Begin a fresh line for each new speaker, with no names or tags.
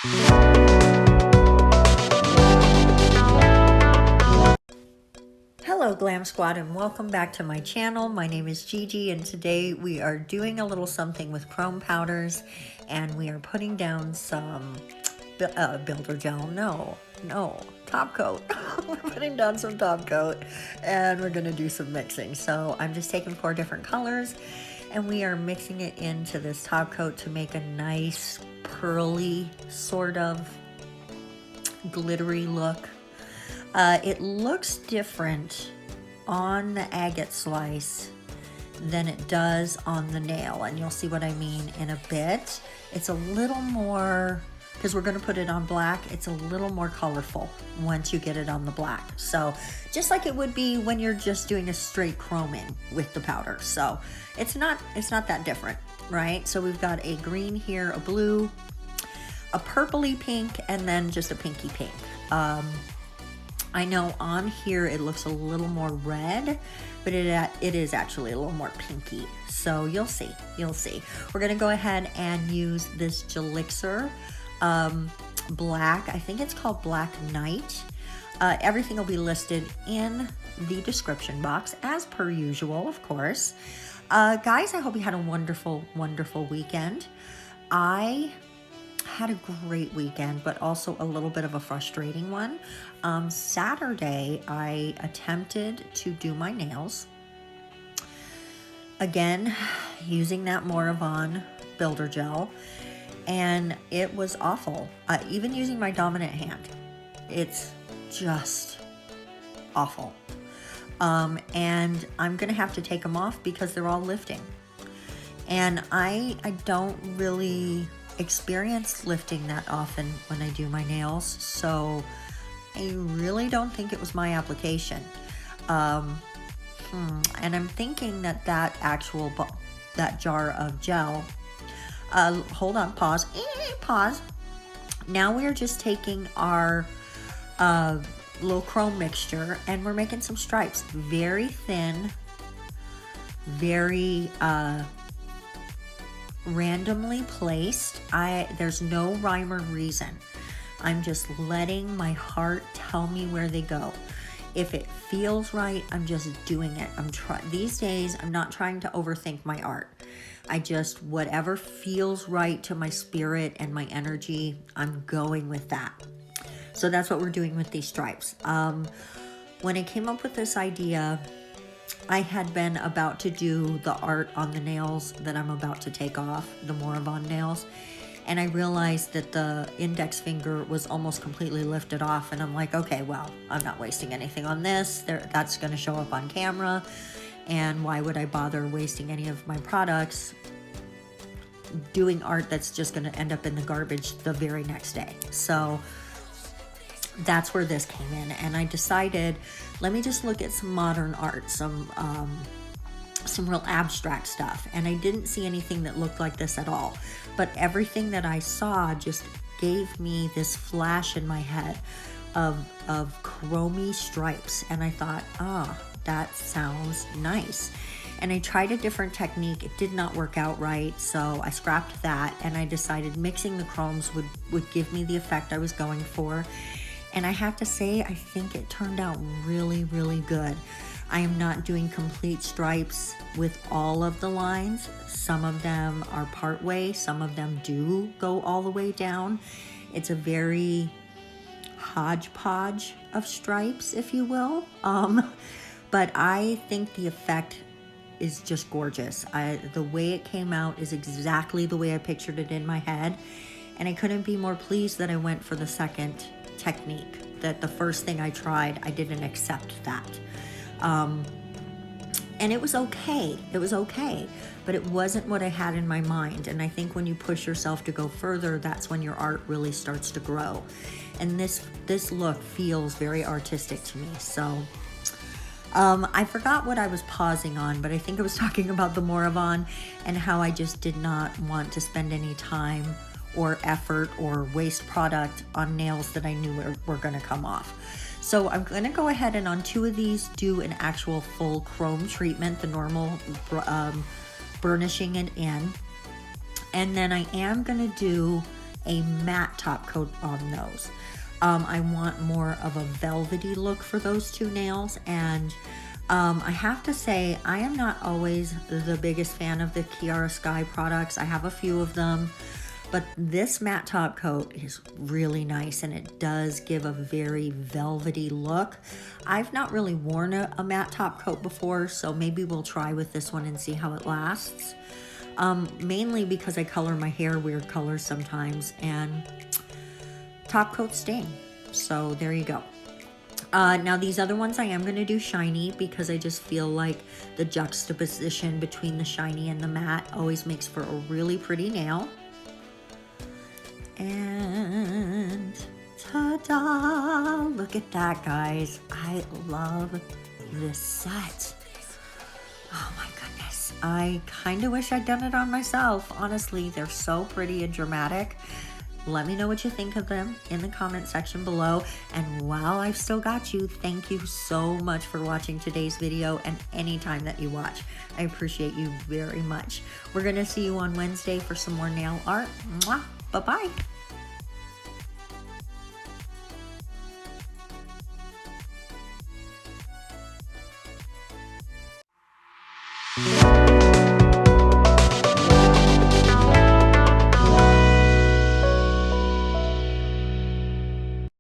Hello Glam Squad and welcome back to my channel. My name is Gigi and today we are doing a little something with chrome powders and we are putting down some builder gel. No, top coat. We're putting down some top coat and we're going to do some mixing. So I'm just taking 4 different colors and we are mixing it into this top coat to make a nice pearly sort of glittery look. It looks different on the agate slice than it does on the nail, and you'll see what I mean in a bit. It's a little more, because we're going to put it on black, it's a little more colorful once you get it on the black. So just like it would be when you're just doing a straight chroming with the powder. So it's not that different, right? So we've got a green here, a blue, a purpley pink, and then just a pinky pink. I know on here it looks a little more red, but it is actually a little more pinky. So you'll see. We're gonna go ahead and use this Gelixir black. I think it's called Black Night. Everything will be listed in the description box as per usual, of course. Guys, I hope you had a wonderful, wonderful weekend. I had a great weekend, but also a little bit of a frustrating one. Saturday, I attempted to do my nails. Again, using that Moravon builder gel, and it was awful. Even using my dominant hand, it's just awful. And I'm gonna have to take them off because they're all lifting. And I don't really experience lifting that often when I do my nails, so I really don't think it was my application. And I'm thinking that that jar of gel, hold on, pause. Now we're just taking our little chrome mixture and we're making some stripes, very thin, very randomly placed. There's no rhyme or reason. I'm just letting my heart tell me where they go. If it feels right, I'm just doing it. These days, I'm not trying to overthink my art. Whatever feels right to my spirit and my energy, I'm going with that. So that's what we're doing with these stripes. When I came up with this idea, I had been about to do the art on the nails that I'm about to take off, the Moravon nails, and I realized that the index finger was almost completely lifted off, and I'm like, okay, well, I'm not wasting anything on this. That's going to show up on camera, and why would I bother wasting any of my products doing art that's just going to end up in the garbage the very next day? So that's where this came in, and I decided, let me just look at some modern art, some real abstract stuff, and I didn't see anything that looked like this at all, but everything that I saw just gave me this flash in my head of chromey stripes, and I thought, that sounds nice. And I tried a different technique. It did not work out right, so I scrapped that, and I decided mixing the chromes would give me the effect I was going for. And I have to say, I think it turned out really, really good. I am not doing complete stripes with all of the lines. Some of them are part way, some of them do go all the way down. It's a very hodgepodge of stripes, if you will. But I think the effect is just gorgeous. The way it came out is exactly the way I pictured it in my head. And I couldn't be more pleased that I went for the second technique. That the first thing I tried, I didn't accept that. And it was okay, but it wasn't what I had in my mind. And I think when you push yourself to go further, that's when your art really starts to grow. And this look feels very artistic to me. So I forgot what I was pausing on, but I think I was talking about the Moravon and how I just did not want to spend any time or effort or waste product on nails that I knew were gonna come off. So I'm gonna go ahead and on 2 of these do an actual full chrome treatment, the normal burnishing it in. And then I am gonna do a matte top coat on those. I want more of a velvety look for those two nails, and I have to say, I am not always the biggest fan of the Kiara Sky products. I have a few of them, but this matte top coat is really nice, and it does give a very velvety look. I've not really worn a matte top coat before, so maybe we'll try with this one and see how it lasts. Mainly because I color my hair weird colors sometimes, and top coats stain. So there you go. Now these other ones I am going to do shiny, because I just feel like the juxtaposition between the shiny and the matte always makes for a really pretty nail. And ta-da! Look at that, guys. I love this set. Oh my goodness. I kind of wish I'd done it on myself. Honestly, they're so pretty and dramatic. Let me know what you think of them in the comment section below. And while I've still got you, thank you so much for watching today's video and any time that you watch. I appreciate you very much. We're going to see you on Wednesday for some more nail art. Mwah! Bye-bye.